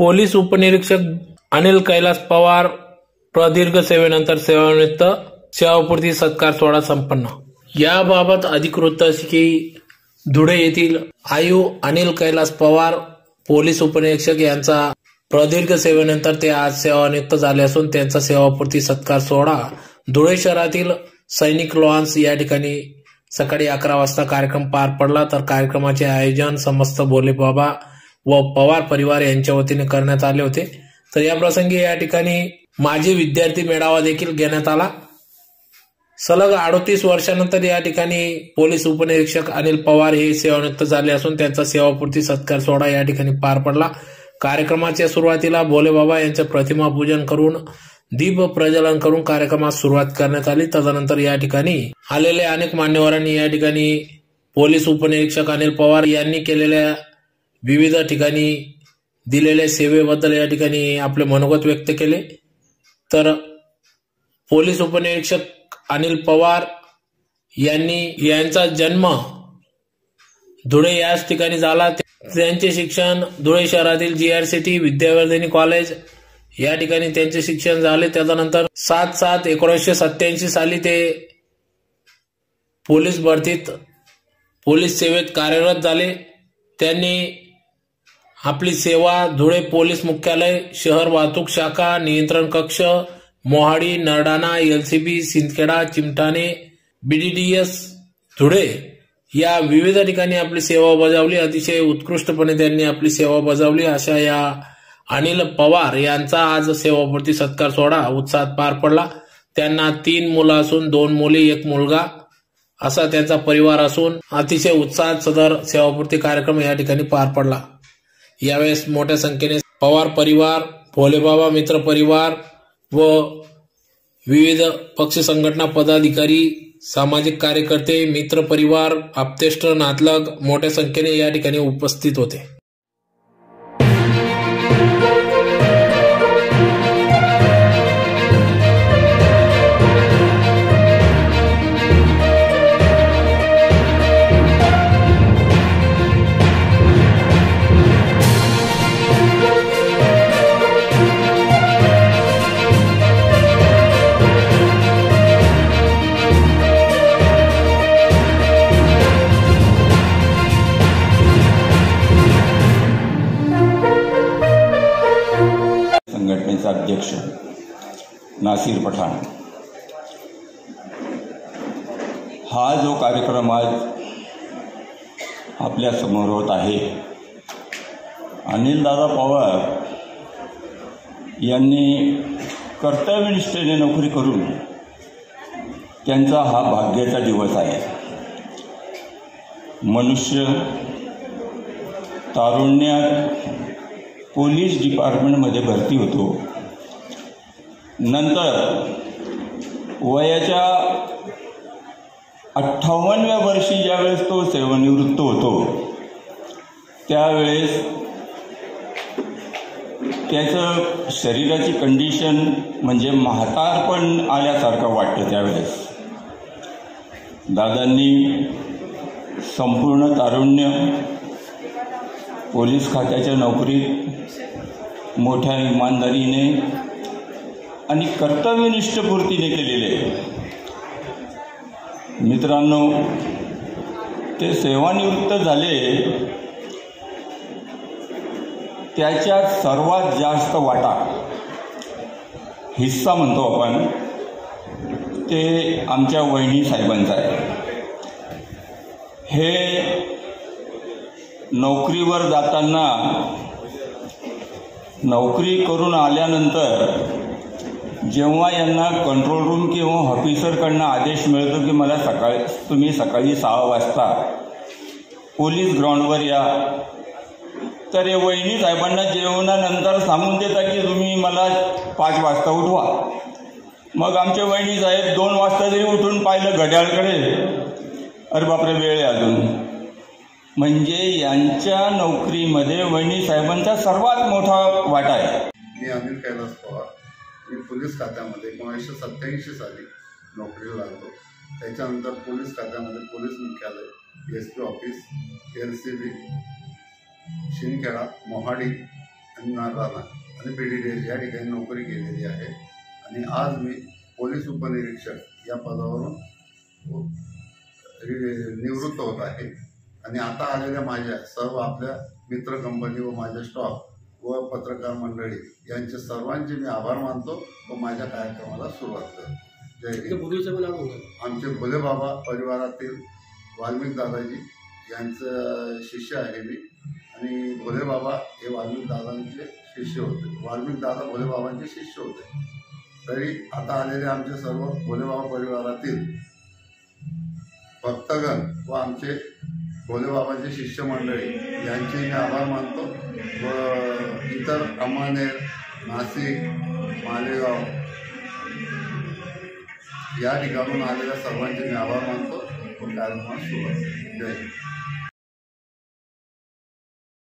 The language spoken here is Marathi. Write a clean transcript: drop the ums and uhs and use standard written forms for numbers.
पोलीस उपनिरीक्षक अनिल कैलास पवार प्रदीर्घ सेवेनंतर सेवानिवृत्त, सेवापूर्ती सत्कार सोहळा संपन्न। याबाबत अधिक वृत्त असे की धुळे येथील आयु अनिल कैलास पवार पोलीस उपनिरीक्षक यांचा प्रदीर्घ सेवेनंतर ते आज सेवानिवृत्त झाले असून त्यांचा सेवापूर्ती सत्कार सोहळा धुळे शहरातील सैनिक लॉन्स या ठिकाणी सकाळी 11 वाजता कार्यक्रम पार पडला। तर कार्यक्रमाचे आयोजन समस्त भोलेबाबा व पवार परिवार यांच्या वतीने करण्यात आले होते। तर या प्रसंगी या ठिकाणी माजी विद्यार्थी मेळावा देखील घेण्यात आला। सलग 38 वर्षानंतर या ठिकाणी पोलीस उपनिरीक्षक अनिल पवार हे सेवानिवृत्त झाले असून त्यांचा सेवापूर्ती सत्कार सोहळा या ठिकाणी पार पडला। कार्यक्रमाच्या सुरुवातीला भोलेबाबा यांचे प्रतिमा पूजन करून दीप प्रज्वलन करून कार्यक्रमास सुरुवात करण्यात आली। तदनंतर या ठिकाणी आलेल्या अनेक मान्यवरांनी या ठिकाणी पोलीस उपनिरीक्षक अनिल पवार यांनी केलेल्या विविध ठिकाणी दिलेल्या सेवेबद्दल या ठिकाणी आपले मनोगत व्यक्त केले। तर पोलीस उपनिरीक्षक अनिल पवार यांचा जन्म धुळे याच ठिकाणी झाला। त्यांचे शिक्षण धुळे शहरातील GRCT विद्यावर्धिनी कॉलेज या ठिकाणी त्यांचे शिक्षण झाले। त्यानंतर 7/7/1987 साली ते पोलीस भरतीत पोलीस सेवेत कार्यरत झाले। त्यांनी आपली सेवा धुळे पोलीस मुख्यालय, शहर वाहतूक शाखा, नियंत्रण कक्ष, मोहाडी, नरडाणा, LCB, सिंदखेडा, चिमठाणे, BDDS धुळे या विविध ठिकाणी आपली सेवा बजावली। अतिशय उत्कृष्टपणे त्यांनी आपली सेवा बजावली। अशा या अनिल पवार यांचा आज सेवापूर्ती सत्कार सोहळा उत्साहात पार पडला। त्यांना 3 मुलं असून 2 मुली 1 मुलगा असा त्यांचा परिवार असून अतिशय उत्साहात सदर सेवापूर्ती कार्यक्रम या ठिकाणी पार पडला। यावेळेस मोठ्या संख्येने पवार परिवार, भोलेबाबा मित्र परिवार व विविध पक्ष संघटना पदाधिकारी, सामाजिक कार्यकर्ते, मित्र परिवार, आप्तेष्ट, नातलग मोठ्या संख्येने या ठिकाणी उपस्थित होते। संघटनेचा अध्यक्ष नासिर पठाण, हा जो कार्यक्रम आज आपल्या समोर होत आहे, अनिलदादा पवार यांनी कर्तव्यनिष्ठेने नोकरी करून त्यांचा हा भाग्याचा दिवस आहे। मनुष्य तारुण्यात पोलीस डिपार्टमेंटमध्ये भरती होतो, नंतर वयाच्या 58व्या वर्षी ज्यावेळेस तो सेवानिवृत्त होतो त्यावेळेस त्याचं शरीराची कंडिशन म्हणजे म्हातारपण आल्यासारखं वाटतं। त्यावेळेस दादांनी संपूर्ण तारुण्य पोलीस खात्याच्या नोकरीत मोठ्या इमानदारीने आणि कर्तव्यनिष्ठपूर्तीने केलेले। मित्रांनो, ते सेवानिवृत्त झाले, त्याच्यात सर्वात जास्त वाटा हिस्सा म्हणतो आपण ते आमच्या वहिनी साहेबांचा आहे। हे नोकरीवर जाताना, नोकरी करून आल्यानंतर जेव्हा यांना कंट्रोल रूम किंवा ऑफिसरकडनं आदेश मिळतो की मला तुम्ही सकाळी 6 वाजता पोलीस ग्राउंडवर या, तर हे वहिनी साहेबांना जेवणानंतर सांगून देता की तुम्ही मला 5 वाजता उठवा। मग आमचे वहिनी साहेब 2 वाजता जरी उठून पाहिलं घड्याळकडे, अरे बापरे वेळ आहे अजून। म्हणजे यांच्या नोकरीमध्ये वहिनी साहेबांचा सर्वात मोठा वाटा आहे। मी अनिल कैलास पवार, मी पोलीस खात्यामध्ये 1987 साली नोकरीला लागलो। त्याच्यानंतर पोलीस खात्यामध्ये पोलीस मुख्यालय, SP office, LCB, Shindkheda, Mohadi आणि नारायणा आणि BDDL या ठिकाणी नोकरी केलेली आहे आणि आज मी पोलीस उपनिरीक्षक या पदावरून निवृत्त होत आहे आणि आता आलेल्या माझ्या सर्व आपल्या मित्र कंपनी व माझ्या स्टॉफ व पत्रकार मंडळी यांचे सर्वांचे मी आभार मानतो व माझ्या कार्यक्रमाला सुरुवात करतो. जय हिंद. आमचे भोलेबाबा परिवारातील वाल्मिक दादाजी यांचं शिष्य आहे मी आणि भोलेबाबा हे वाल्मिक दादांचे शिष्य होते. वाल्मिक दादा भोलेबाबांचे शिष्य होते. तरी आता आलेले आमचे सर्व भोलेबाबा परिवारातील भक्तगण व आमचे भोलेबाबांचे शिष्यमंडळी यांचे मी आभार मानतो व इतर अमळनेर, नाशिक, मालेगाव या ठिकाणून आलेल्या सर्वांचे मी आभार मानतो व कार्यक्रमास सुरुवात. जय हिंद.